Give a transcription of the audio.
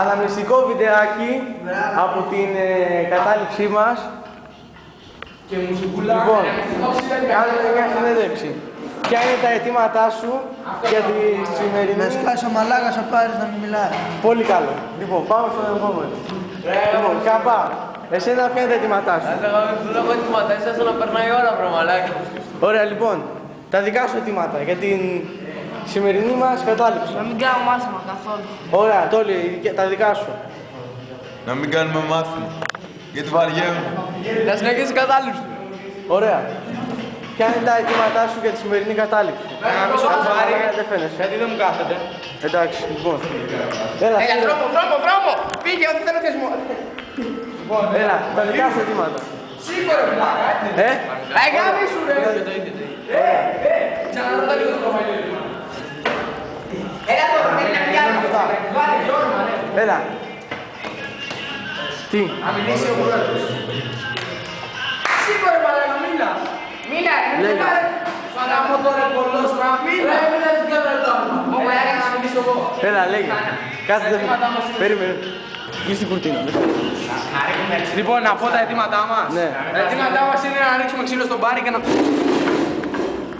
αναμνηστικό βιντεάκι από την κατάληψή μας. Λοιπόν, κάνουμε μια συνέντευξη. Ποια είναι τα αιτήματά σου για τη σημερινή... Να σκάσει ο μαλάκας ο Πάρης να μην μιλάει. Πολύ καλό. Λοιπόν, πάμε στον επόμενο. Λοιπόν, Καμπά, εσένα ποια είναι τα αιτήματά σου? Δεν έχω αιτήματα, ήσασταν να περνάει η ώρα, βρε μαλάκα. Ωραία, λοιπόν, τα δικά σου αιτήματα για την σημερινή μας κατάληψη. Να μην κάνω μάθημα καθόλου. Ωραία, Τόλι, τα δικά σου. Να μην κάνουμε μάθημα. Γιατί βαριέμαι. Να συνεχίσει η κατάληψη. Ωραία. Ποια είναι τα αιτήματά σου για τη σημερινή κατάληψη? Να πεις ότι βάρη, Δεν φαίνεσαι. γιατί δεν μου κάθεται. Εντάξει, λοιπόν. Έλα, Δρόμο! Πήγε, ό,τι θέλω θεσμό. έλα, τα δικά σου αιτήματα. Σίγουρα, πλάκα. Αγάπη σου, ρε. Ξαναρωτά λίγο το προφίλ. Έλα τώρα, θέλει να πιάσει. Βάλε, δόρμα, ρε. Έλα. Τι? Να μιλήσει ο πρόεδρος. Σίγουρα, μαλάκα, μίλα. Μίλα, Λέγα. σαν να πω τώρα πολλός πράγμα. Μίλα, μίλα, δεν ξέρω το όνομα. Ω, μαλάκα, να μιλήσω εγώ. Έλα, λέγε. Κάτσε δεν... Περίμενε. Κλείς την κουρτίνα. Λοιπόν, να πω τα αιτήματά μας. Ναι. Τα αιτήματά μας είναι να ανοίξουμε ξύλο στον μπάρι και να...